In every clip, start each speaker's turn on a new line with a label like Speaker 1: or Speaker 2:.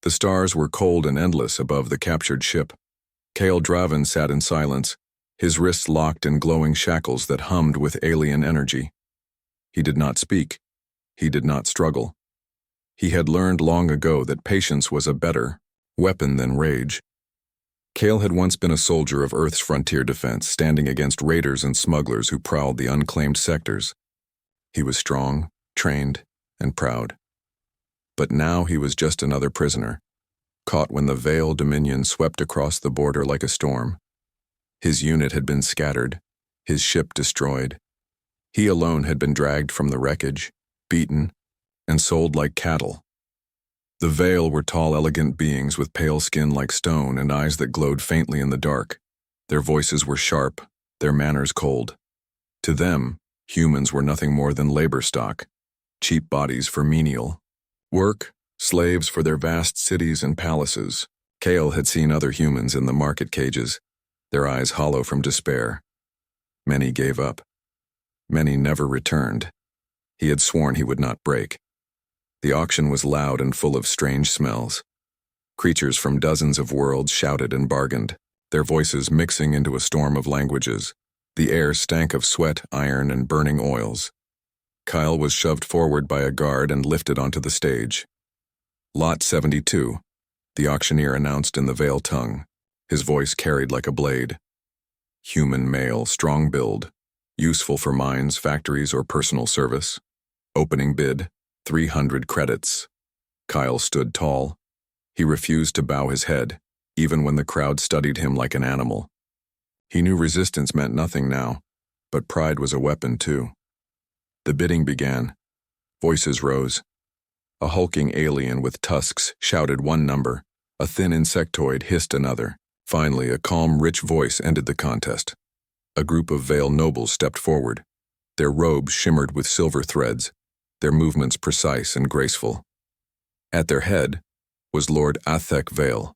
Speaker 1: The stars were cold and endless above the captured ship. Kale Draven sat in silence, his wrists locked in glowing shackles that hummed with alien energy. He did not speak. He did not struggle. He had learned long ago that patience was a better weapon than rage. Kale had once been a soldier of Earth's frontier defense, standing against raiders and smugglers who prowled the unclaimed sectors. He was strong, trained, and proud. But now he was just another prisoner, caught when the Veil Dominion swept across the border like a storm. His unit had been scattered, his ship destroyed. He alone had been dragged from the wreckage, beaten, and sold like cattle. The Veil were tall, elegant beings with pale skin like stone and eyes that glowed faintly in the dark. Their voices were sharp, their manners cold. To them, humans were nothing more than labor stock, cheap bodies for menial work, slaves for their vast cities and palaces. Kale had seen other humans in the market cages, their eyes hollow from despair. Many gave up. Many never returned. He had sworn he would not break. The auction was loud and full of strange smells. Creatures from dozens of worlds shouted and bargained, their voices mixing into a storm of languages. The air stank of sweat, iron, and burning oils. Kyle was shoved forward by a guard and lifted onto the stage. Lot 72, the auctioneer announced in the Veil tongue, his voice carried like a blade. Human male, strong build, useful for mines, factories, or personal service. Opening bid, 300 credits. Kyle stood tall. He refused to bow his head, even when the crowd studied him like an animal. He knew resistance meant nothing now, but pride was a weapon too. The bidding began. Voices rose. A hulking alien with tusks shouted one number. A thin insectoid hissed another. Finally, a calm, rich voice ended the contest. A group of Veil nobles stepped forward. Their robes shimmered with silver threads, their movements precise and graceful. At their head was Lord Athek Veil,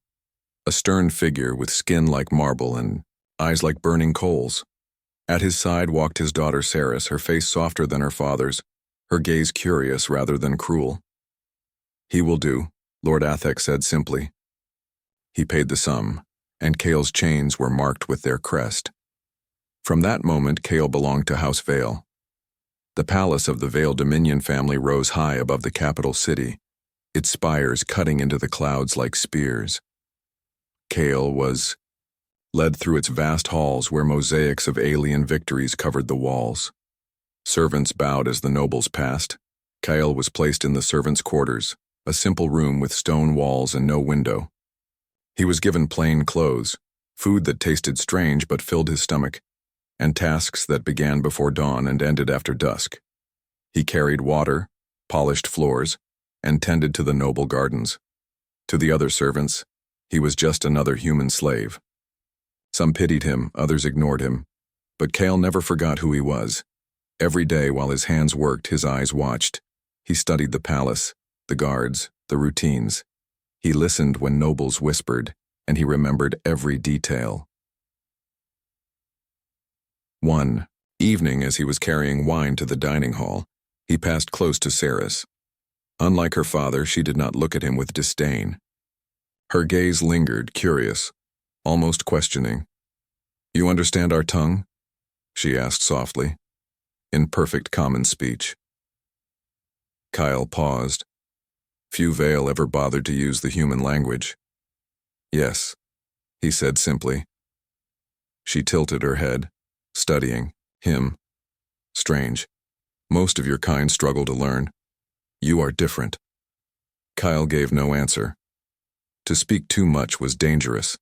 Speaker 1: a stern figure with skin like marble and eyes like burning coals. At his side walked his daughter Saris, her face softer than her father's, her gaze curious rather than cruel. "He will do," Lord Athek said simply. He paid the sum, and Kale's chains were marked with their crest. From that moment, Kale belonged to House Veil. The palace of the Veil Dominion family rose high above the capital city, its spires cutting into the clouds like spears. Kale was led through its vast halls where mosaics of alien victories covered the walls. Servants bowed as the nobles passed. Kale was placed in the servants' quarters, a simple room with stone walls and no window. He was given plain clothes, food that tasted strange but filled his stomach, and tasks that began before dawn and ended after dusk. He carried water, polished floors, and tended to the noble gardens. To the other servants, he was just another human slave. Some pitied him, others ignored him, but Kale never forgot who he was. Every day while his hands worked, his eyes watched. He studied the palace, the guards, the routines. He listened when nobles whispered, and he remembered every detail. One evening, as he was carrying wine to the dining hall, he passed close to Saris. Unlike her father, she did not look at him with disdain. Her gaze lingered, curious, almost questioning. "You understand our tongue?" she asked softly, in perfect common speech. Kyle paused. Few Veil ever bothered to use the human language. "Yes," he said simply. She tilted her head, studying him. "Strange. Most of your kind struggle to learn. You are different." Kyle gave no answer. To speak too much was dangerous.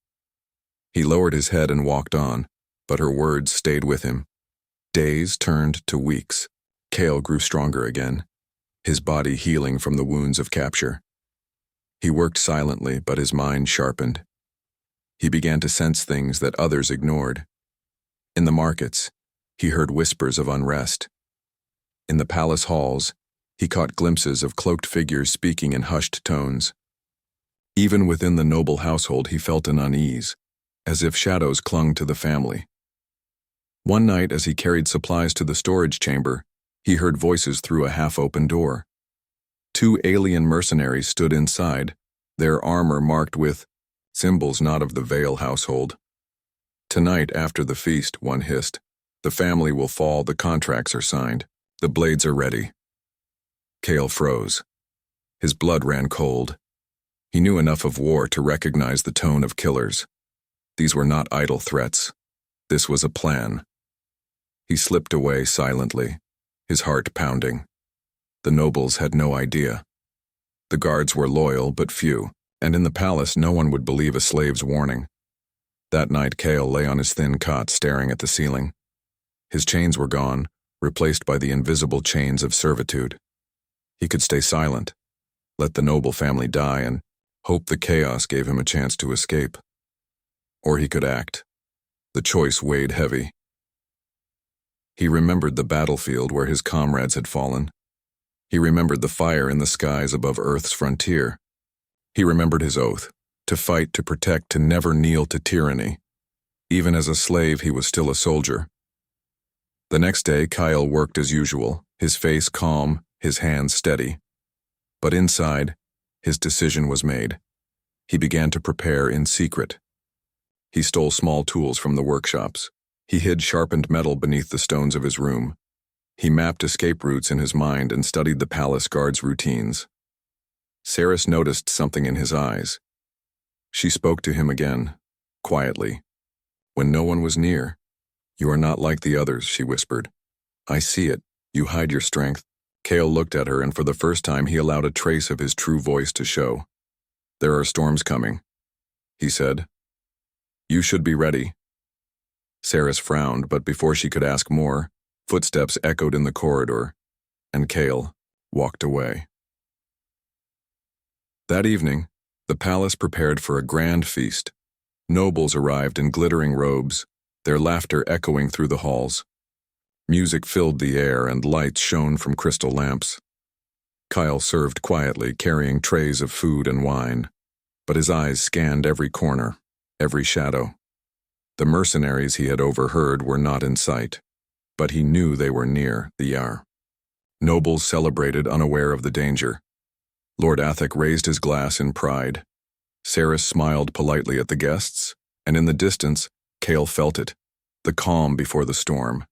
Speaker 1: He lowered his head and walked on, but her words stayed with him. Days turned to weeks. Kale grew stronger again, his body healing from the wounds of capture. He worked silently, but his mind sharpened. He began to sense things that others ignored. In the markets, he heard whispers of unrest. In the palace halls, he caught glimpses of cloaked figures speaking in hushed tones. Even within the noble household, he felt an unease, as if shadows clung to the family. One night, as he carried supplies to the storage chamber, he heard voices through a half-open door. Two alien mercenaries stood inside, their armor marked with symbols not of the Vale household. "Tonight, after the feast," one hissed, "the family will fall, the contracts are signed, the blades are ready." Cale froze. His blood ran cold. He knew enough of war to recognize the tone of killers. These were not idle threats. This was a plan. He slipped away silently, his heart pounding. The nobles had no idea. The guards were loyal but few, and in the palace no one would believe a slave's warning. That night Cale lay on his thin cot staring at the ceiling. His chains were gone, replaced by the invisible chains of servitude. He could stay silent, let the noble family die, and hope the chaos gave him a chance to escape. Or he could act. The choice weighed heavy. He remembered the battlefield where his comrades had fallen. He remembered the fire in the skies above Earth's frontier. He remembered his oath, to fight, to protect, to never kneel to tyranny. Even as a slave, he was still a soldier. The next day, Kyle worked as usual, his face calm, his hands steady. But inside, his decision was made. He began to prepare in secret. He stole small tools from the workshops. He hid sharpened metal beneath the stones of his room. He mapped escape routes in his mind and studied the palace guards' routines. Saris noticed something in his eyes. She spoke to him again, quietly, when no one was near. "You are not like the others," she whispered. "I see it. You hide your strength." Cale looked at her, and for the first time he allowed a trace of his true voice to show. "There are storms coming," he said. "You should be ready." Saris frowned, but before she could ask more, footsteps echoed in the corridor, and Cale walked away. That evening, the palace prepared for a grand feast. Nobles arrived in glittering robes, their laughter echoing through the halls. Music filled the air and lights shone from crystal lamps. Kyle served quietly, carrying trays of food and wine, but his eyes scanned every corner, every shadow. The mercenaries he had overheard were not in sight, but he knew they were near the Yar. Nobles celebrated, unaware of the danger. Lord Athic raised his glass in pride. Saris smiled politely at the guests, and in the distance, Cale felt it, the calm before the storm.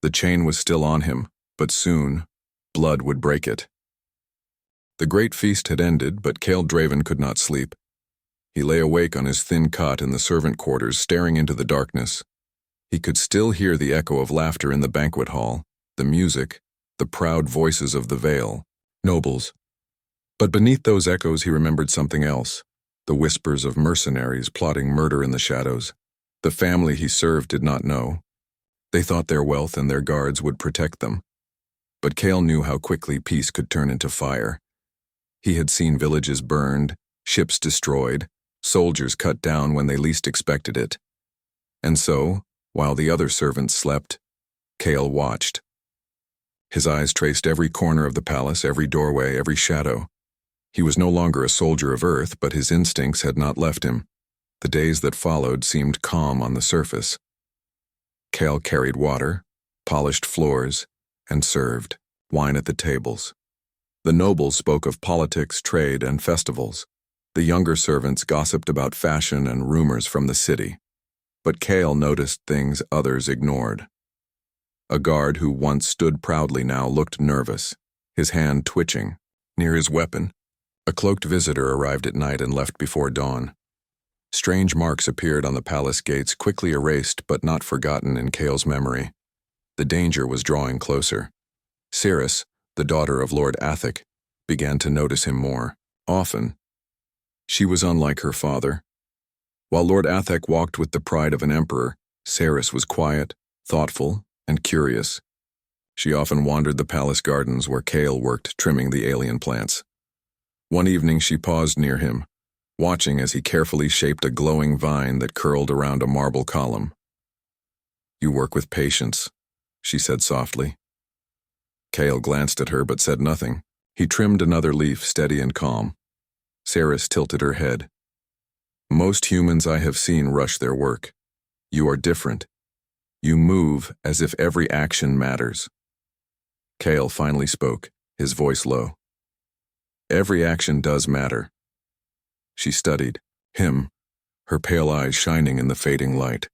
Speaker 1: The chain was still on him, but soon, blood would break it. The great feast had ended, but Cale Draven could not sleep. He lay awake on his thin cot in the servant quarters, staring into the darkness. He could still hear the echo of laughter in the banquet hall, the music, the proud voices of the Vale, nobles. But beneath those echoes he remembered something else, the whispers of mercenaries plotting murder in the shadows. The family he served did not know. They thought their wealth and their guards would protect them. But Cale knew how quickly peace could turn into fire. He had seen villages burned, ships destroyed, soldiers cut down when they least expected it. And so, while the other servants slept, Cale watched. His eyes traced every corner of the palace, every doorway, every shadow. He was no longer a soldier of earth, but his instincts had not left him. The days that followed seemed calm on the surface. Cale carried water, polished floors, and served wine at the tables. The nobles spoke of politics, trade, and festivals. The younger servants gossiped about fashion and rumors from the city. But Cale noticed things others ignored. A guard who once stood proudly now looked nervous, his hand twitching, near his weapon. A cloaked visitor arrived at night and left before dawn. Strange marks appeared on the palace gates, quickly erased but not forgotten in Cale's memory. The danger was drawing closer. Saris, the daughter of Lord Athic, began to notice him more often. She was unlike her father. While Lord Athic walked with the pride of an emperor, Saris was quiet, thoughtful, and curious. She often wandered the palace gardens where Cale worked trimming the alien plants. One evening she paused near him, watching as he carefully shaped a glowing vine that curled around a marble column. "You work with patience," she said softly. Cale glanced at her but said nothing. He trimmed another leaf, steady and calm. Saris tilted her head. "Most humans I have seen rush their work. You are different. You move as if every action matters." Cale finally spoke, his voice low. "Every action does matter. She studied him, her pale eyes shining in the fading light.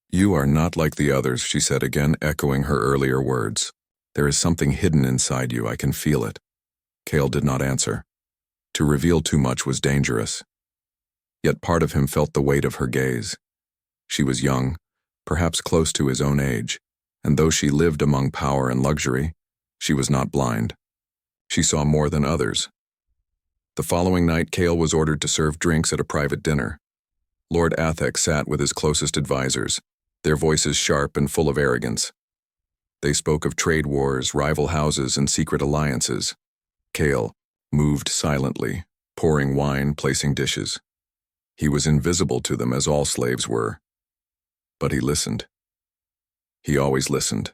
Speaker 1: "You are not like the others," she said again, echoing her earlier words. "There is something hidden inside you, I can feel it." Cale did not answer. To reveal too much was dangerous. Yet part of him felt the weight of her gaze. She was young, perhaps close to his own age, and though she lived among power and luxury, she was not blind. She saw more than others. The following night, Cale was ordered to serve drinks at a private dinner. Lord Athek sat with his closest advisors, their voices sharp and full of arrogance. They spoke of trade wars, rival houses, and secret alliances. Cale moved silently, pouring wine, placing dishes. He was invisible to them as all slaves were. But he listened. He always listened.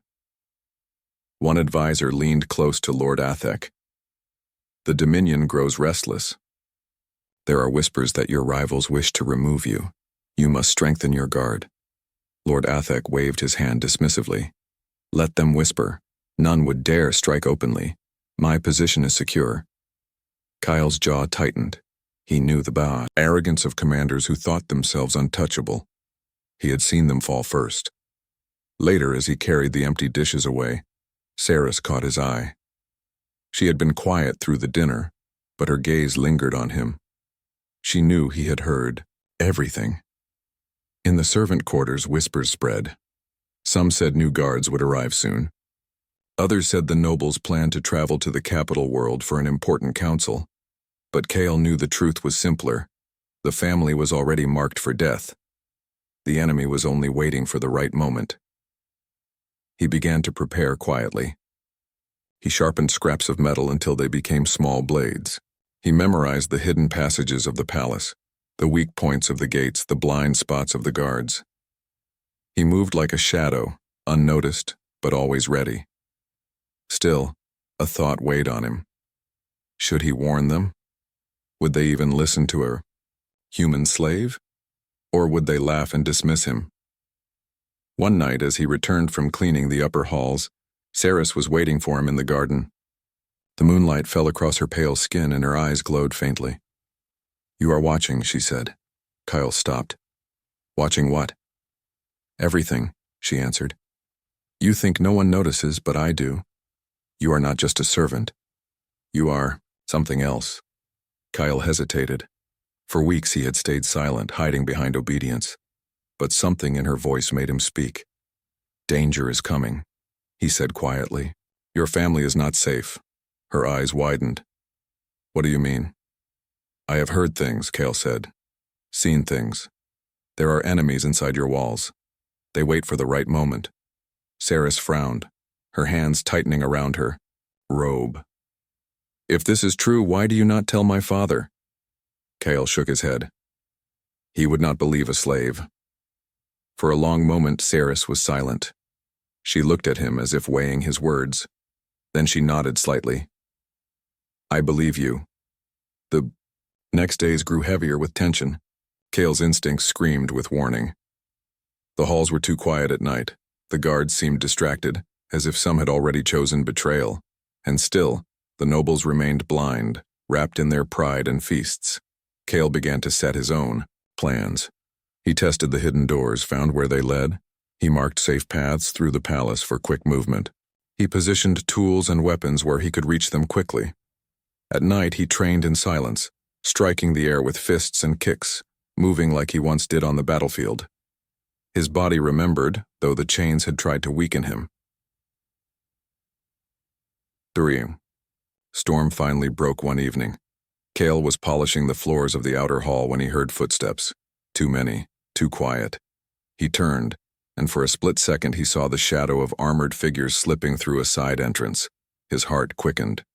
Speaker 1: One advisor leaned close to Lord Athek. "The Dominion grows restless. There are whispers that your rivals wish to remove you. You must strengthen your guard." Lord Athek waved his hand dismissively. "Let them whisper. None would dare strike openly. My position is secure." Kyle's jaw tightened. He knew the arrogance of commanders who thought themselves untouchable. He had seen them fall first. Later, as he carried the empty dishes away, Saris caught his eye. She had been quiet through the dinner, but her gaze lingered on him. She knew he had heard everything. In the servant quarters, whispers spread. Some said new guards would arrive soon. Others said the nobles planned to travel to the capital world for an important council. But Cale knew the truth was simpler. The family was already marked for death. The enemy was only waiting for the right moment. He began to prepare quietly. He sharpened scraps of metal until they became small blades. He memorized the hidden passages of the palace, the weak points of the gates, the blind spots of the guards. He moved like a shadow, unnoticed, but always ready. Still, a thought weighed on him. Should he warn them? Would they even listen to a human slave? Or would they laugh and dismiss him? One night, as he returned from cleaning the upper halls, Saris was waiting for him in the garden. The moonlight fell across her pale skin and her eyes glowed faintly. "You are watching," she said. Kyle stopped. "Watching what?" "Everything," she answered. "You think no one notices, but I do. You are not just a servant. You are something else." Kyle hesitated. For weeks he had stayed silent, hiding behind obedience. But something in her voice made him speak. "Danger is coming," he said quietly. "Your family is not safe." Her eyes widened. "What do you mean?" "I have heard things," Cale said. "Seen things. There are enemies inside your walls. They wait for the right moment." Saris frowned, her hands tightening around her robe. "If this is true, why do you not tell my father?" Cale shook his head. He would not believe a slave. For a long moment, Saris was silent. She looked at him as if weighing his words. Then she nodded slightly. "I believe you." The next days grew heavier with tension. Cale's instincts screamed with warning. The halls were too quiet at night. The guards seemed distracted, as if some had already chosen betrayal. And still, the nobles remained blind, wrapped in their pride and feasts. Cale began to set his own plans. He tested the hidden doors, found where they led. He marked safe paths through the palace for quick movement. He positioned tools and weapons where he could reach them quickly. At night, he trained in silence, striking the air with fists and kicks, moving like he once did on the battlefield. His body remembered, though the chains had tried to weaken him. 3. Storm finally broke one evening. Cale was polishing the floors of the outer hall when he heard footsteps. Too many, too quiet. He turned, and for a split second he saw the shadow of armored figures slipping through a side entrance. His heart quickened.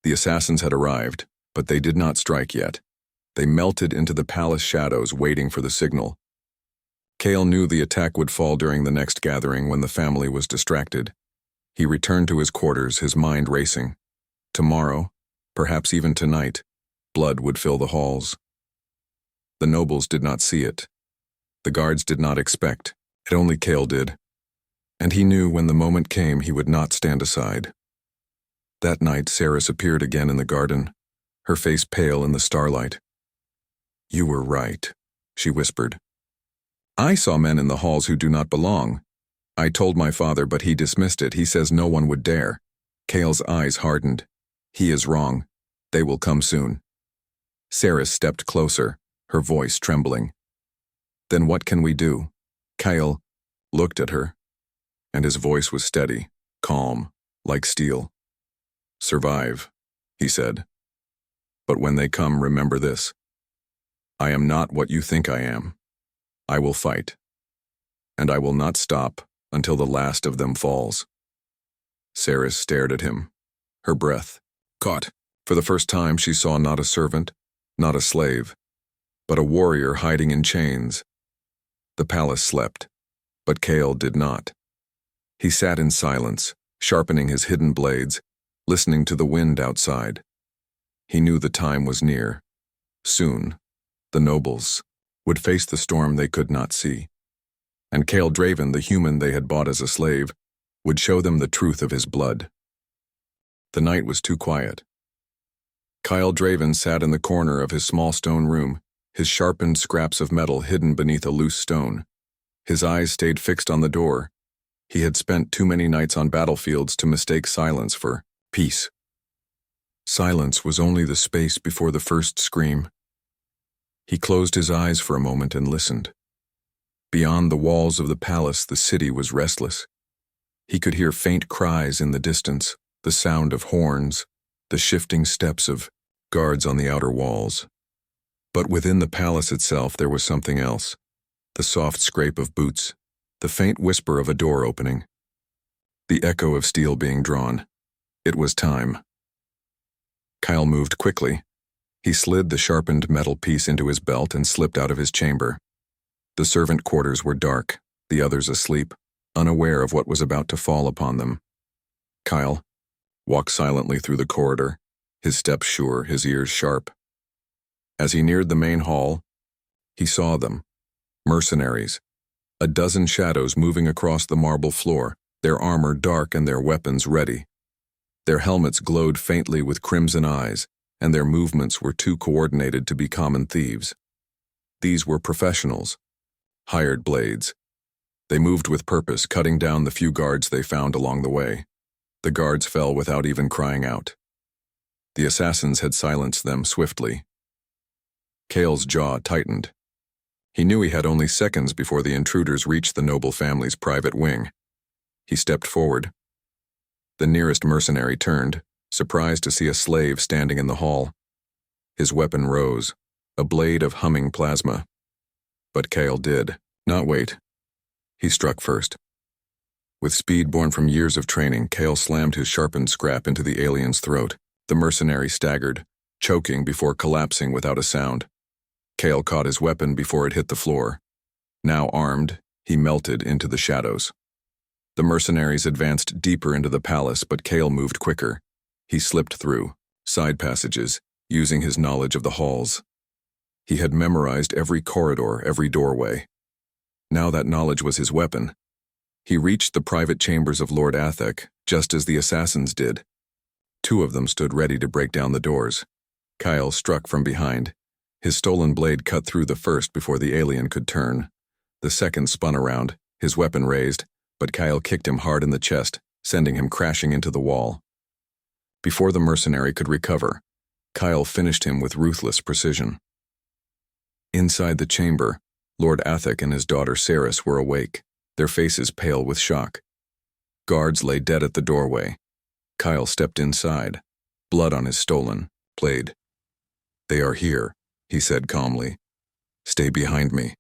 Speaker 1: The assassins had arrived, but they did not strike yet. They melted into the palace shadows, waiting for the signal. Cale knew the attack would fall during the next gathering when the family was distracted. He returned to his quarters, his mind racing. Tomorrow, perhaps even tonight, blood would fill the halls. The nobles did not see it. The guards did not expect. It only Cale did. And he knew when the moment came he would not stand aside. That night, Saris appeared again in the garden, her face pale in the starlight. You were right, she whispered. I saw men in the halls who do not belong. I told my father, but he dismissed it. He says no one would dare. Cale's eyes hardened. He is wrong. They will come soon. Saris stepped closer, her voice trembling. Then what can we do? Kale looked at her, and his voice was steady, calm, like steel. Survive, he said. But when they come, remember this. I am not what you think I am. I will fight. And I will not stop until the last of them falls. Saris stared at him, her breath caught. For the first time she saw not a servant, not a slave, but a warrior hiding in chains. The palace slept, but Kale did not. He sat in silence, sharpening his hidden blades, listening to the wind outside. He knew the time was near. Soon, the nobles would face the storm they could not see. And Kale Draven, the human they had bought as a slave, would show them the truth of his blood. The night was too quiet. Kyle Draven sat in the corner of his small stone room, his sharpened scraps of metal hidden beneath a loose stone. His eyes stayed fixed on the door. He had spent too many nights on battlefields to mistake silence for peace. Silence was only the space before the first scream. He closed his eyes for a moment and listened. Beyond the walls of the palace, the city was restless. He could hear faint cries in the distance, the sound of horns, the shifting steps of guards on the outer walls. But within the palace itself there was something else. The soft scrape of boots, the faint whisper of a door opening, the echo of steel being drawn. It was time. Kyle moved quickly. He slid the sharpened metal piece into his belt and slipped out of his chamber. The servant quarters were dark, the others asleep, unaware of what was about to fall upon them. Kyle walked silently through the corridor, his steps sure, his ears sharp. As he neared the main hall, he saw them, mercenaries, a dozen shadows moving across the marble floor, their armor dark and their weapons ready. Their helmets glowed faintly with crimson eyes, and their movements were too coordinated to be common thieves. These were professionals, hired blades. They moved with purpose, cutting down the few guards they found along the way. The guards fell without even crying out. The assassins had silenced them swiftly. Kale's jaw tightened. He knew he had only seconds before the intruders reached the noble family's private wing. He stepped forward. The nearest mercenary turned, surprised to see a slave standing in the hall. His weapon rose, a blade of humming plasma. But Kale did not wait. He struck first. With speed born from years of training, Kale slammed his sharpened scrap into the alien's throat. The mercenary staggered, choking before collapsing without a sound. Kale caught his weapon before it hit the floor. Now armed, he melted into the shadows. The mercenaries advanced deeper into the palace, but Kale moved quicker. He slipped through side passages, using his knowledge of the halls. He had memorized every corridor, every doorway. Now that knowledge was his weapon. He reached the private chambers of Lord Athek, just as the assassins did. Two of them stood ready to break down the doors. Kyle struck from behind. His stolen blade cut through the first before the alien could turn. The second spun around, his weapon raised, but Kyle kicked him hard in the chest, sending him crashing into the wall. Before the mercenary could recover, Kyle finished him with ruthless precision. Inside the chamber, Lord Athek and his daughter Saris were awake, their faces pale with shock. Guards lay dead at the doorway. Kyle stepped inside, blood on his stolen blade. "They are here," he said calmly. "Stay behind me."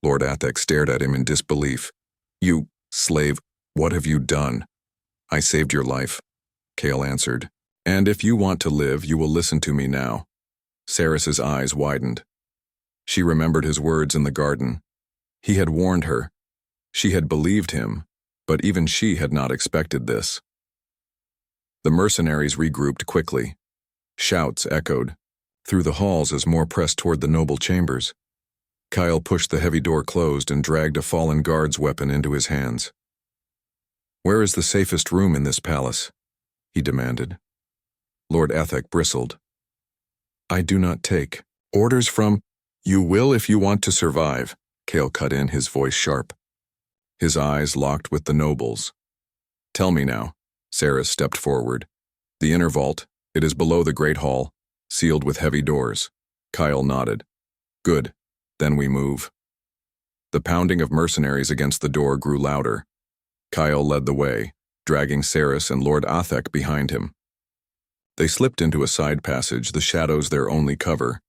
Speaker 1: Lord Athek stared at him in disbelief. "You, slave, what have you done?" "I saved your life," Kale answered. "And if you want to live, you will listen to me now." Saris's eyes widened. She remembered his words in the garden. He had warned her. She had believed him, but even she had not expected this. The mercenaries regrouped quickly. Shouts echoed through the halls as more pressed toward the noble chambers. Kyle pushed the heavy door closed and dragged a fallen guard's weapon into his hands. "Where is the safest room in this palace?" he demanded. Lord Athek bristled. "I do not take orders from..." You will if you want to survive, Kale cut in, his voice sharp. His eyes locked with the nobles. Tell me now. Sarah stepped forward. The inner vault, it is below the great hall, sealed with heavy doors. Kyle nodded. Good. Then we move. The pounding of mercenaries against the door grew louder. Kyle led the way, dragging Saris and Lord Athek behind him. They slipped into a side passage, the shadows their only cover.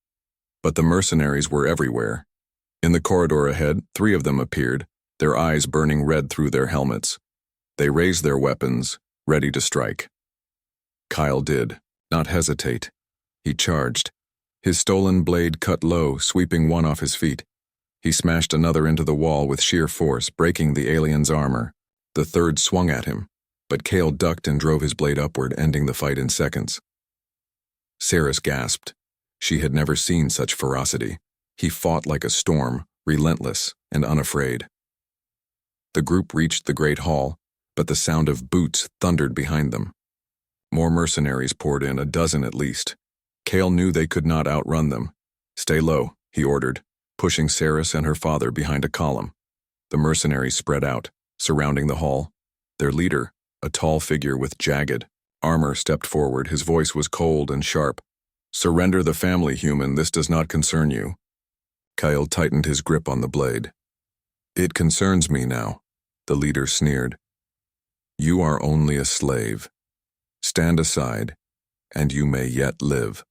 Speaker 1: But the mercenaries were everywhere. In the corridor ahead, 3 of them appeared, their eyes burning red through their helmets. They raised their weapons, ready to strike. Kyle did not hesitate. He charged. His stolen blade cut low, sweeping one off his feet. He smashed another into the wall with sheer force, breaking the alien's armor. The third swung at him, but Kale ducked and drove his blade upward, ending the fight in seconds. Saris gasped. She had never seen such ferocity. He fought like a storm, relentless and unafraid. The group reached the great hall, but the sound of boots thundered behind them. More mercenaries poured in, a dozen at least. Kale knew they could not outrun them. Stay low, he ordered, pushing Saris and her father behind a column. The mercenaries spread out, surrounding the hall. Their leader, a tall figure with jagged armor, stepped forward. His voice was cold and sharp. Surrender the family, human. This does not concern you. Kyle tightened his grip on the blade. It concerns me now, the leader sneered. You are only a slave. Stand aside, and you may yet live.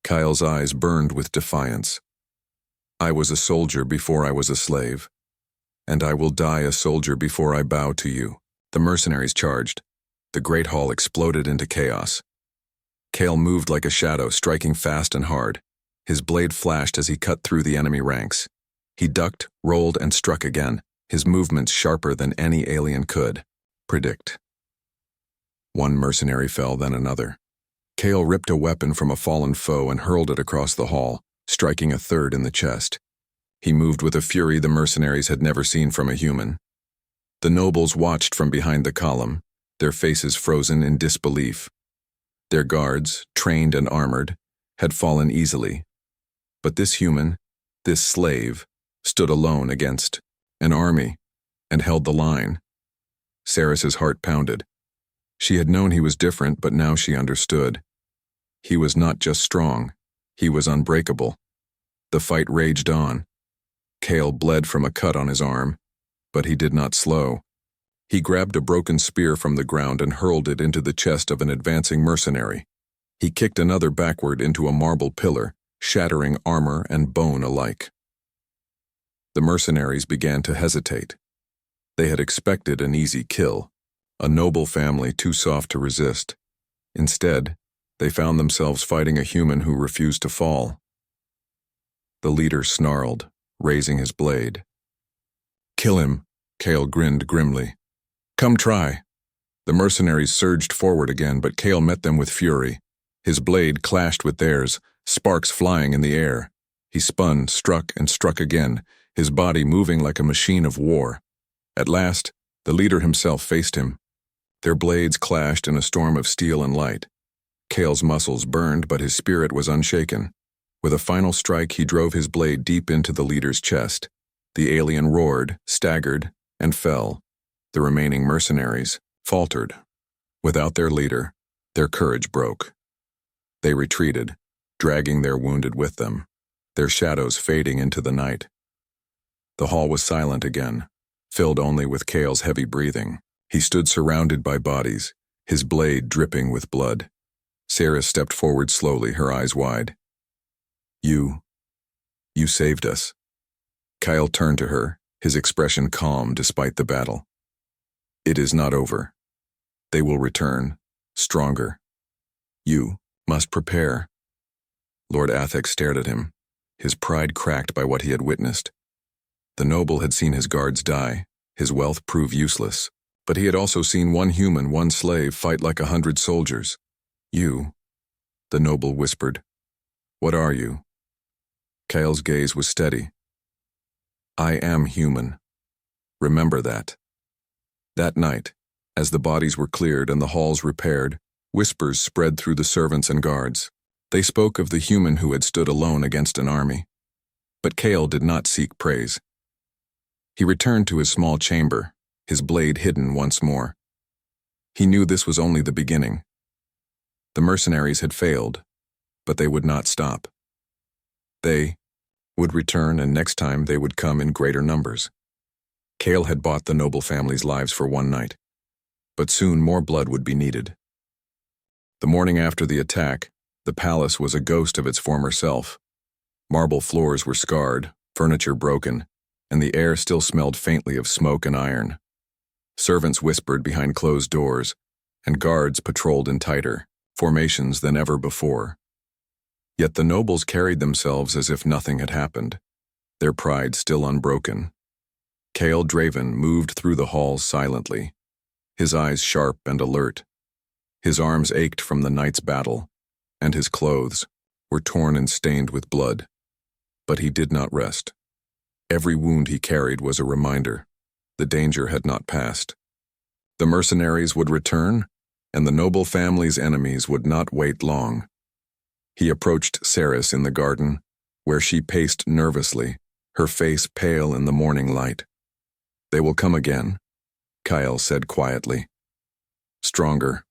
Speaker 1: Kyle's eyes burned with defiance. I was a soldier before I was a slave, and I will die a soldier before I bow to you. The mercenaries charged. The great hall exploded into chaos. Kale moved like a shadow, striking fast and hard. His blade flashed as he cut through the enemy ranks. He ducked, rolled, and struck again, his movements sharper than any alien could predict. One mercenary fell, then another. Kale ripped a weapon from a fallen foe and hurled it across the hall, striking a third in the chest. He moved with a fury the mercenaries had never seen from a human. The nobles watched from behind the column, their faces frozen in disbelief. Their guards, trained and armored, had fallen easily. But this human, this slave, stood alone against an army and held the line. Saris's heart pounded. She had known he was different, but now she understood. He was not just strong, he was unbreakable. The fight raged on. Kale bled from a cut on his arm, but he did not slow. He grabbed a broken spear from the ground and hurled it into the chest of an advancing mercenary. He kicked another backward into a marble pillar, shattering armor and bone alike. The mercenaries began to hesitate. They had expected an easy kill, a noble family too soft to resist. Instead, they found themselves fighting a human who refused to fall. The leader snarled, raising his blade. Kill him, Kale grinned grimly. Come try. The mercenaries surged forward again, but Kale met them with fury. His blade clashed with theirs, sparks flying in the air. He spun, struck, and struck again, his body moving like a machine of war. At last, the leader himself faced him. Their blades clashed in a storm of steel and light. Kale's muscles burned, but his spirit was unshaken. With a final strike, he drove his blade deep into the leader's chest. The alien roared, staggered, and fell. The remaining mercenaries faltered. Without their leader, their courage broke. They retreated, dragging their wounded with them, their shadows fading into the night. The hall was silent again, filled only with Kale's heavy breathing. He stood surrounded by bodies, his blade dripping with blood. Sarah stepped forward slowly, her eyes wide. You saved us. Kyle turned to her, his expression calm despite the battle. It is not over. They will return, stronger. You must prepare. Lord Athek stared at him, his pride cracked by what he had witnessed. The noble had seen his guards die, his wealth prove useless, but he had also seen one human, one slave, fight like 100 soldiers. You, the noble whispered. What are you? Kyle's gaze was steady. I am human. Remember that. That night, as the bodies were cleared and the halls repaired, whispers spread through the servants and guards. They spoke of the human who had stood alone against an army. But Kale did not seek praise. He returned to his small chamber, his blade hidden once more. He knew this was only the beginning. The mercenaries had failed, but they would not stop. They would return, and next time they would come in greater numbers. Kale had bought the noble family's lives for one night, but soon more blood would be needed. The morning after the attack, the palace was a ghost of its former self. Marble floors were scarred, furniture broken, and the air still smelled faintly of smoke and iron. Servants whispered behind closed doors, and guards patrolled in tighter formations than ever before. Yet the nobles carried themselves as if nothing had happened, their pride still unbroken. Kale Draven moved through the halls silently, his eyes sharp and alert. His arms ached from the night's battle, and his clothes were torn and stained with blood. But he did not rest. Every wound he carried was a reminder. The danger had not passed. The mercenaries would return, and the noble family's enemies would not wait long. He approached Ceres in the garden, where she paced nervously, her face pale in the morning light. "They will come again," Kyle said quietly. "Stronger.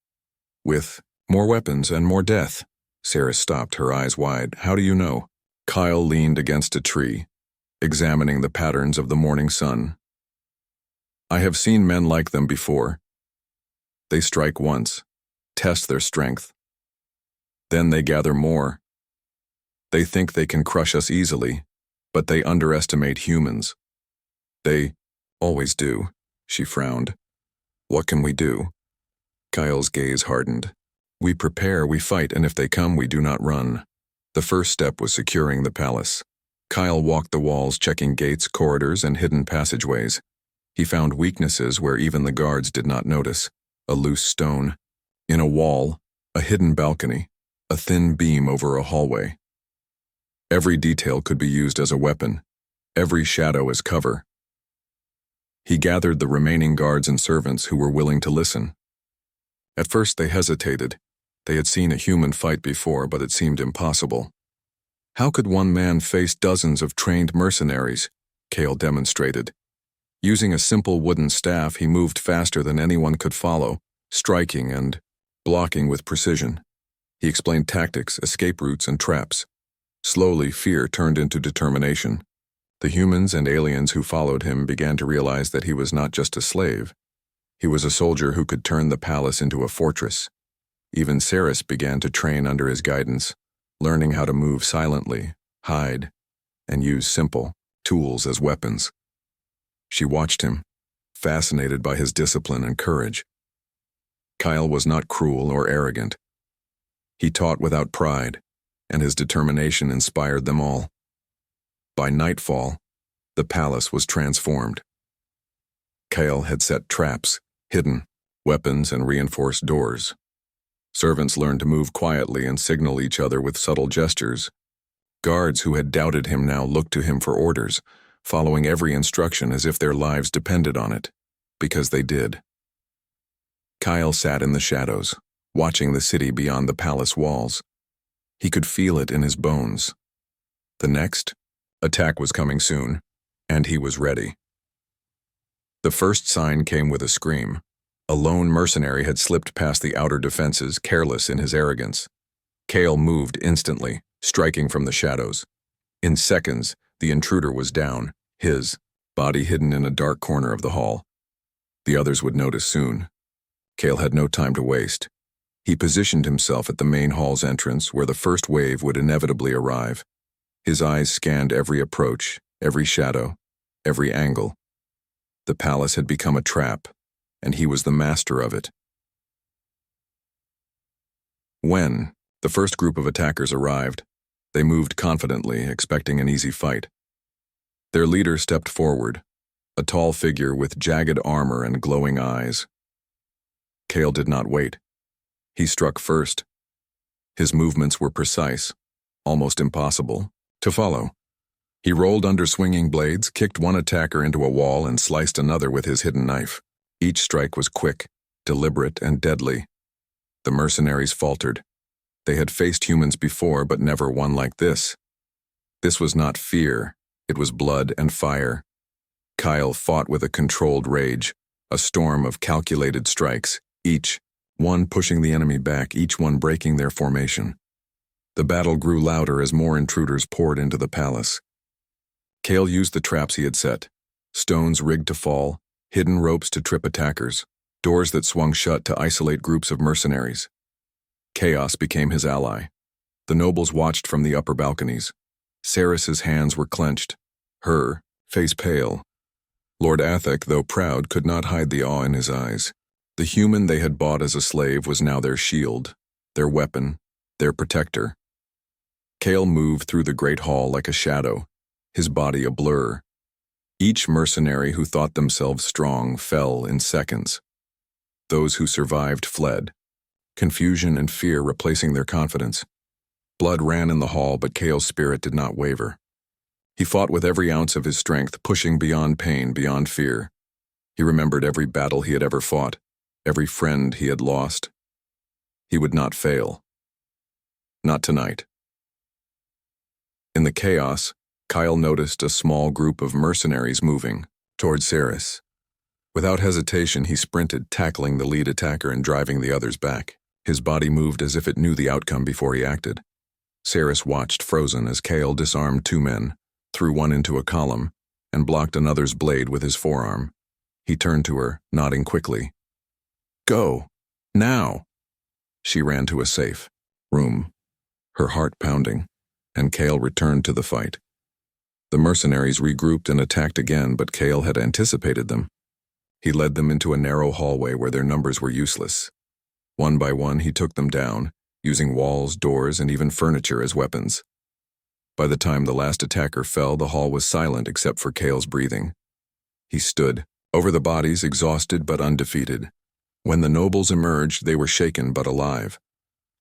Speaker 1: With more weapons and more death." Ceres stopped, her eyes wide. "How do you know?" Kyle leaned against a tree, examining the patterns of the morning sun. "I have seen men like them before. They strike once, test their strength. Then they gather more. They think they can crush us easily, but they underestimate humans. They always do," she frowned. "What can we do?" Kyle's gaze hardened. "We prepare, we fight, and if they come, we do not run." The first step was securing the palace. Kyle walked the walls, checking gates, corridors, and hidden passageways. He found weaknesses where even the guards did not notice. A loose stone, in a wall, a hidden balcony, a thin beam over a hallway. Every detail could be used as a weapon, every shadow as cover. He gathered the remaining guards and servants who were willing to listen. At first they hesitated. They had seen a human fight before, but it seemed impossible. How could one man face dozens of trained mercenaries? Kale demonstrated. Using a simple wooden staff, he moved faster than anyone could follow, striking and blocking with precision. He explained tactics, escape routes, and traps. Slowly, fear turned into determination. The humans and aliens who followed him began to realize that he was not just a slave. He was a soldier who could turn the palace into a fortress. Even Ceres began to train under his guidance, learning how to move silently, hide, and use simple tools as weapons. She watched him, fascinated by his discipline and courage. Kyle was not cruel or arrogant. He taught without pride, and his determination inspired them all. By nightfall, the palace was transformed. Kyle had set traps, hidden weapons, and reinforced doors. Servants learned to move quietly and signal each other with subtle gestures. Guards who had doubted him now looked to him for orders, following every instruction as if their lives depended on it, because they did. Kyle sat in the shadows, watching the city beyond the palace walls. He could feel it in his bones. The next attack was coming soon, and he was ready. The first sign came with a scream. A lone mercenary had slipped past the outer defenses, careless in his arrogance. Kale moved instantly, striking from the shadows. In seconds, the intruder was down, his body hidden in a dark corner of the hall. The others would notice soon. Kale had no time to waste. He positioned himself at the main hall's entrance, where the first wave would inevitably arrive. His eyes scanned every approach, every shadow, every angle. The palace had become a trap, and he was the master of it. When the first group of attackers arrived, they moved confidently, expecting an easy fight. Their leader stepped forward, a tall figure with jagged armor and glowing eyes. Kale did not wait. He struck first. His movements were precise, almost impossible to follow. He rolled under swinging blades, kicked one attacker into a wall, and sliced another with his hidden knife. Each strike was quick, deliberate, and deadly. The mercenaries faltered. They had faced humans before, but never one like this. This was not fear, It was blood and fire. Kyle fought with a controlled rage, a storm of calculated strikes, each one pushing the enemy back, each one breaking their formation. The battle grew louder as more intruders poured into the palace. Kale used the traps he had set, stones rigged to fall, hidden ropes to trip attackers, doors that swung shut to isolate groups of mercenaries. Chaos became his ally. The nobles watched from the upper balconies. Cerys's hands were clenched, her face pale. Lord Athek, though proud, could not hide the awe in his eyes. The human they had bought as a slave was now their shield, their weapon, their protector. Kale moved through the great hall like a shadow, his body a blur. Each mercenary who thought themselves strong fell in seconds. Those who survived fled, confusion and fear replacing their confidence. Blood ran in the hall, but Kale's spirit did not waver. He fought with every ounce of his strength, pushing beyond pain, beyond fear. He remembered every battle he had ever fought, every friend he had lost. He would not fail. Not tonight. In the chaos, Kyle noticed a small group of mercenaries moving toward Cerys. Without hesitation, he sprinted, tackling the lead attacker and driving the others back. His body moved as if it knew the outcome before he acted. Cerys watched frozen as Kale disarmed two men, threw one into a column, and blocked another's blade with his forearm. He turned to her, nodding quickly. "Go! Now!" She ran to a safe room, her heart pounding, and Kale returned to the fight. The mercenaries regrouped and attacked again, but Kale had anticipated them. He led them into a narrow hallway where their numbers were useless. One by one, he took them down, using walls, doors, and even furniture as weapons. By the time the last attacker fell, the hall was silent except for Kale's breathing. He stood, over the bodies, exhausted but undefeated. When the nobles emerged, they were shaken but alive.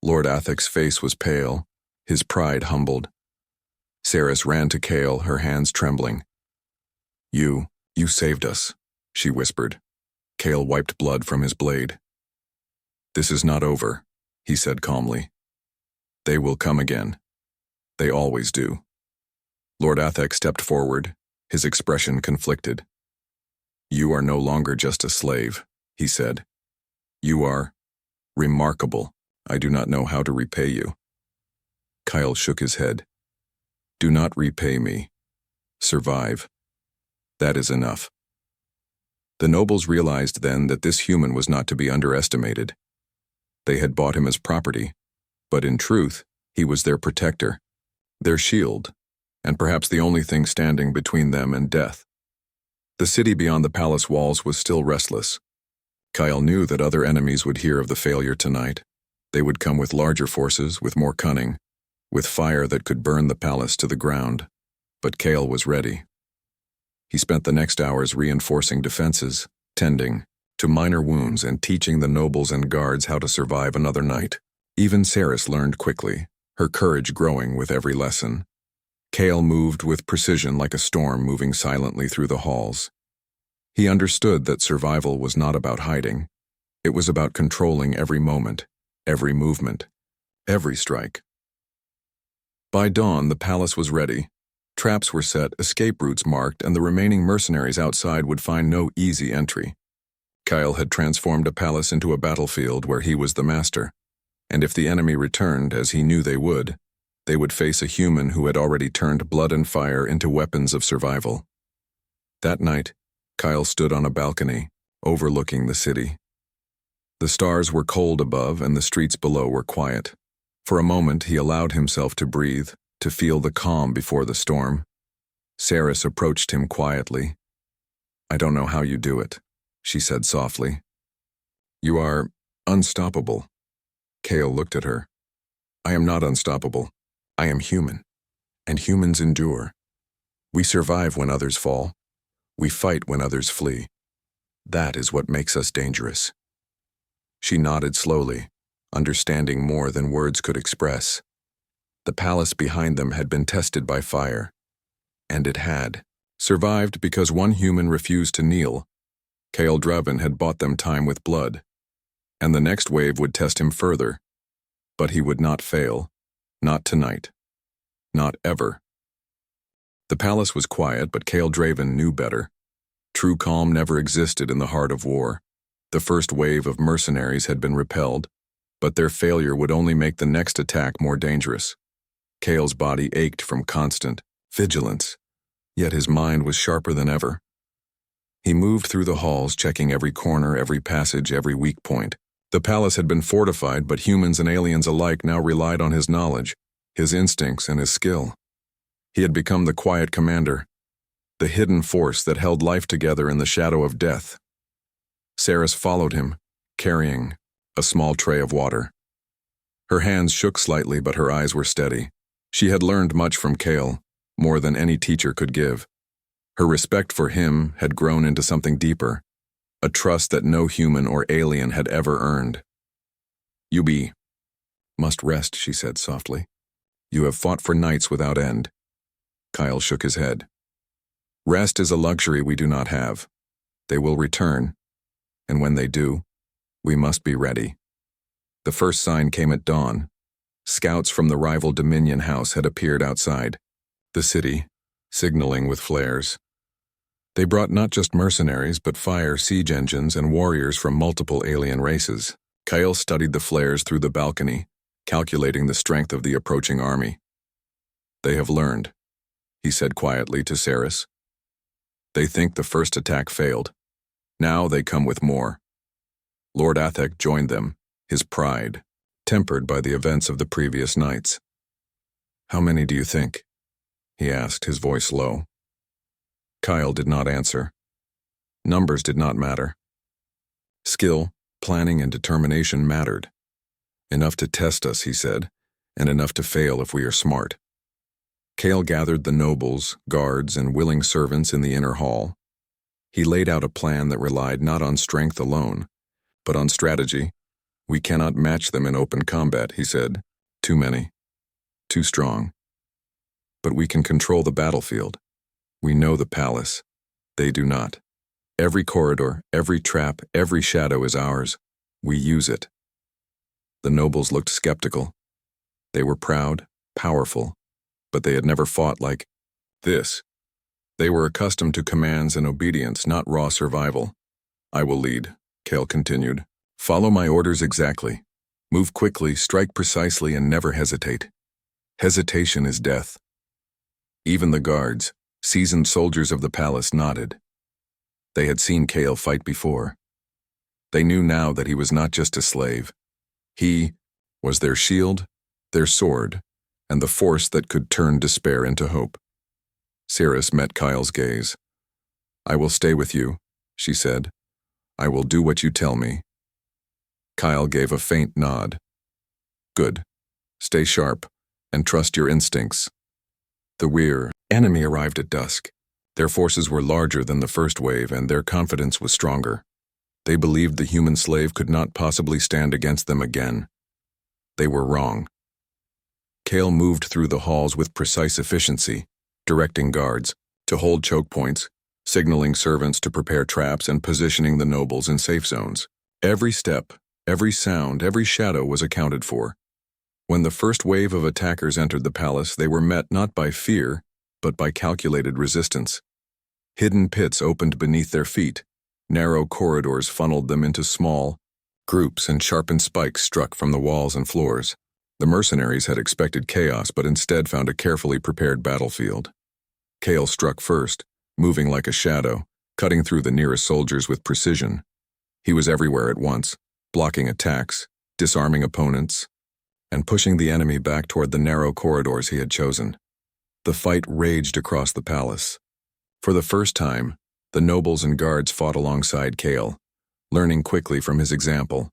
Speaker 1: Lord Athek's face was pale, his pride humbled. Cerys ran to Kale, her hands trembling. You saved us," she whispered. Kale wiped blood from his blade. "This is not over," he said calmly. "They will come again. They always do." Lord Athek stepped forward, his expression conflicted. "You are no longer just a slave," he said. "You are remarkable. I do not know how to repay you." Kyle shook his head. "Do not repay me. Survive. That is enough." The nobles realized then that this human was not to be underestimated. They had bought him as property, but in truth, he was their protector, their shield, and perhaps the only thing standing between them and death. The city beyond the palace walls was still restless. Kyle knew that other enemies would hear of the failure tonight. They would come with larger forces, with more cunning, with fire that could burn the palace to the ground. But Kale was ready. He spent the next hours reinforcing defenses, tending to minor wounds and teaching the nobles and guards how to survive another night. Even Cerys learned quickly, her courage growing with every lesson. Kale moved with precision like a storm moving silently through the halls. He understood that survival was not about hiding. It was about controlling every moment, every movement, every strike. By dawn, the palace was ready. Traps were set, escape routes marked, and the remaining mercenaries outside would find no easy entry. Kyle had transformed a palace into a battlefield where he was the master, and if the enemy returned, as he knew they would face a human who had already turned blood and fire into weapons of survival. That night, Kyle stood on a balcony, overlooking the city. The stars were cold above and the streets below were quiet. For a moment, he allowed himself to breathe, to feel the calm before the storm. Cerys approached him quietly. "I don't know how you do it," she said softly. "You are unstoppable." Kale looked at her. "I am not unstoppable. I am human, and humans endure. We survive when others fall. We fight when others flee. That is what makes us dangerous." She nodded slowly, understanding more than words could express. The palace behind them had been tested by fire, and it had survived because one human refused to kneel. Kale Draven had bought them time with blood, and the next wave would test him further. But he would not fail, not tonight, not ever. The palace was quiet, but Kale Draven knew better. True calm never existed in the heart of war. The first wave of mercenaries had been repelled, but their failure would only make the next attack more dangerous. Kale's body ached from constant vigilance, yet his mind was sharper than ever. He moved through the halls, checking every corner, every passage, every weak point. The palace had been fortified, but humans and aliens alike now relied on his knowledge, his instincts, and his skill. He had become the quiet commander, the hidden force that held life together in the shadow of death. Saris followed him, carrying a small tray of water. Her hands shook slightly, but her eyes were steady. She had learned much from Kale, more than any teacher could give. Her respect for him had grown into something deeper, a trust that no human or alien had ever earned. "You must rest," she said softly. "You have fought for nights without end." Kyle shook his head. "Rest is a luxury we do not have. They will return, and when they do, we must be ready." The first sign came at dawn. Scouts from the rival Dominion House had appeared outside the city, signaling with flares. They brought not just mercenaries, but fire, siege engines, and warriors from multiple alien races. Kyle studied the flares through the balcony, calculating the strength of the approaching army. "They have learned," he said quietly to Saris. "They think the first attack failed. Now they come with more." Lord Athek joined them, his pride tempered by the events of the previous nights. "How many do you think?" he asked, his voice low. Kyle did not answer. Numbers did not matter. Skill, planning, and determination mattered. "Enough to test us," he said, "and enough to fail if we are smart." Kale gathered the nobles, guards, and willing servants in the inner hall. He laid out a plan that relied not on strength alone, but on strategy. "We cannot match them in open combat," he said. "Too many. Too strong. But we can control the battlefield. We know the palace. They do not. Every corridor, every trap, every shadow is ours. We use it." The nobles looked skeptical. They were proud, powerful, but they had never fought like this. They were accustomed to commands and obedience, not raw survival. "I will lead," Kale continued. "Follow my orders exactly. Move quickly, strike precisely, and never hesitate. Hesitation is death." Even the guards, seasoned soldiers of the palace, nodded. They had seen Kale fight before. They knew now that he was not just a slave. He was their shield, their sword, and the force that could turn despair into hope. Saris met Kyle's gaze. "I will stay with you," she said. "I will do what you tell me." Kyle gave a faint nod. "Good. Stay sharp, and trust your instincts." The enemy arrived at dusk. Their forces were larger than the first wave, and their confidence was stronger. They believed the human slave could not possibly stand against them again. They were wrong. Kale moved through the halls with precise efficiency, directing guards to hold choke points, signaling servants to prepare traps, and positioning the nobles in safe zones. Every step, every sound, every shadow was accounted for. When the first wave of attackers entered the palace, they were met not by fear, but by calculated resistance. Hidden pits opened beneath their feet. Narrow corridors funneled them into small groups, and sharpened spikes struck from the walls and floors. The mercenaries had expected chaos, but instead found a carefully prepared battlefield. Kale struck first, moving like a shadow, cutting through the nearest soldiers with precision. He was everywhere at once, blocking attacks, disarming opponents, and pushing the enemy back toward the narrow corridors he had chosen. The fight raged across the palace. For the first time, the nobles and guards fought alongside Kale, learning quickly from his example.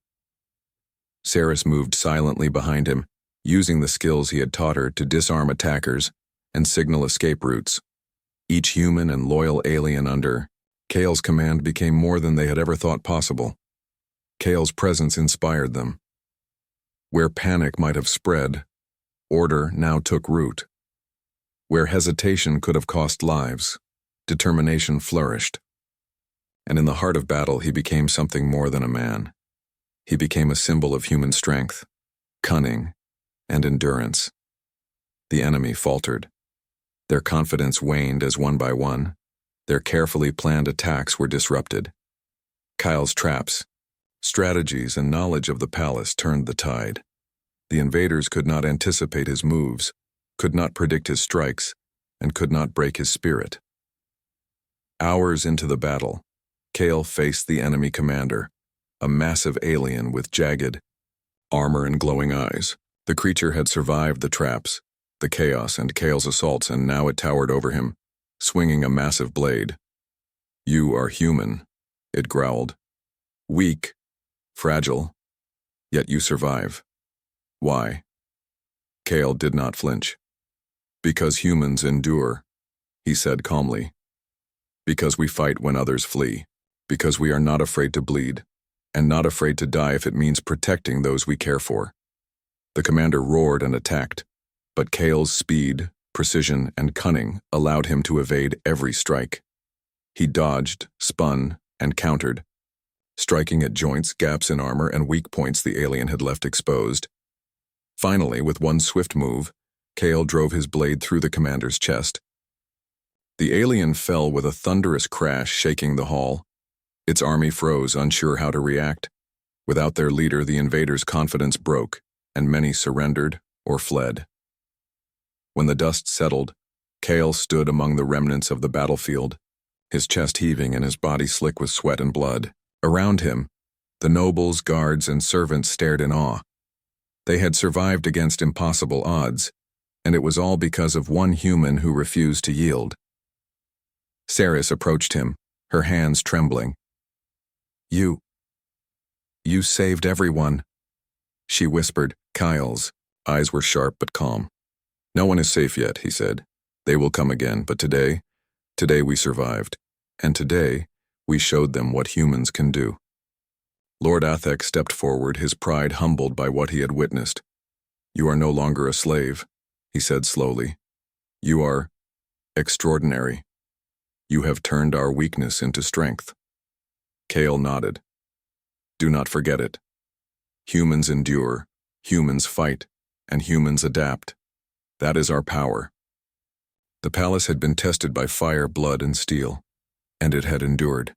Speaker 1: Saris moved silently behind him, using the skills he had taught her to disarm attackers and signal escape routes. Each human and loyal alien under Kale's command became more than they had ever thought possible. Kale's presence inspired them. Where panic might have spread, order now took root. Where hesitation could have cost lives, determination flourished. And in the heart of battle, he became something more than a man. He became a symbol of human strength, cunning, and endurance. The enemy faltered. Their confidence waned as one by one, their carefully planned attacks were disrupted. Kyle's traps, strategies, and knowledge of the palace turned the tide. The invaders could not anticipate his moves, could not predict his strikes, and could not break his spirit. Hours into the battle, Kale faced the enemy commander, a massive alien with jagged armor and glowing eyes. The creature had survived the traps, the chaos, and Kale's assaults, and now it towered over him, swinging a massive blade. "You are human," it growled. "Weak, fragile, yet you survive. Why?" Kale did not flinch. "Because humans endure," he said calmly. "Because we fight when others flee. Because we are not afraid to bleed, and not afraid to die if it means protecting those we care for." The commander roared and attacked, but Kale's speed, precision, and cunning allowed him to evade every strike. He dodged, spun, and countered, striking at joints, gaps in armor, and weak points the alien had left exposed. Finally, with one swift move, Kale drove his blade through the commander's chest. The alien fell with a thunderous crash, shaking the hall. Its army froze, unsure how to react. Without their leader, the invaders' confidence broke, and many surrendered or fled. When the dust settled, Kale stood among the remnants of the battlefield, his chest heaving and his body slick with sweat and blood. Around him, the nobles, guards, and servants stared in awe. They had survived against impossible odds, and it was all because of one human who refused to yield. Saris approached him, her hands trembling. You saved everyone," she whispered. Kyle's eyes were sharp but calm. "No one is safe yet," he said. "They will come again, but today we survived, and today we showed them what humans can do." Lord Athek stepped forward, his pride humbled by what he had witnessed. "You are no longer a slave," he said slowly. "You are extraordinary. You have turned our weakness into strength." Kale nodded. "Do not forget it. Humans endure, humans fight, and humans adapt. That is our power." The palace had been tested by fire, blood, and steel, and it had endured.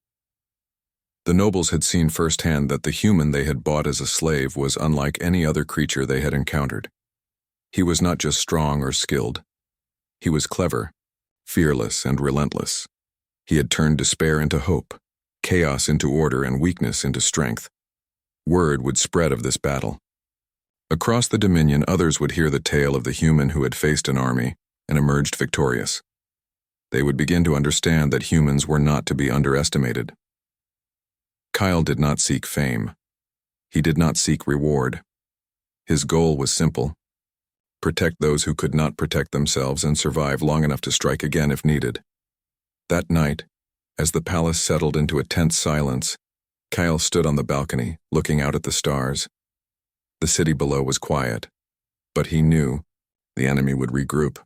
Speaker 1: The nobles had seen firsthand that the human they had bought as a slave was unlike any other creature they had encountered. He was not just strong or skilled. He was clever, fearless, and relentless. He had turned despair into hope, chaos into order, and weakness into strength. Word would spread of this battle. Across the Dominion, others would hear the tale of the human who had faced an army and emerged victorious. They would begin to understand that humans were not to be underestimated. Kyle did not seek fame. He did not seek reward. His goal was simple: protect those who could not protect themselves and survive long enough to strike again if needed. That night, as the palace settled into a tense silence, Kyle stood on the balcony, looking out at the stars. The city below was quiet, but he knew the enemy would regroup.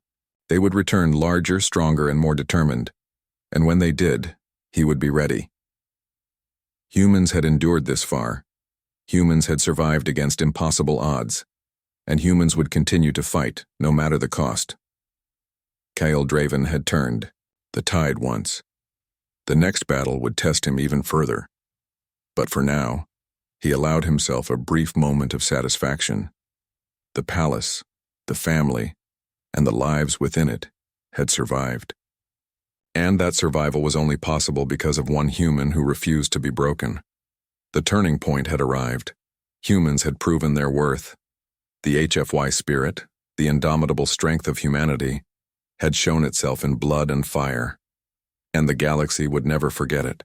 Speaker 1: They would return larger, stronger, and more determined, and when they did, he would be ready. Humans had endured this far. Humans had survived against impossible odds, and humans would continue to fight, no matter the cost. Kyle Draven had turned the tide once. The next battle would test him even further. But for now, he allowed himself a brief moment of satisfaction. The palace, the family, and the lives within it had survived. And that survival was only possible because of one human who refused to be broken. The turning point had arrived. Humans had proven their worth. The HFY spirit, the indomitable strength of humanity, had shown itself in blood and fire, and the galaxy would never forget it.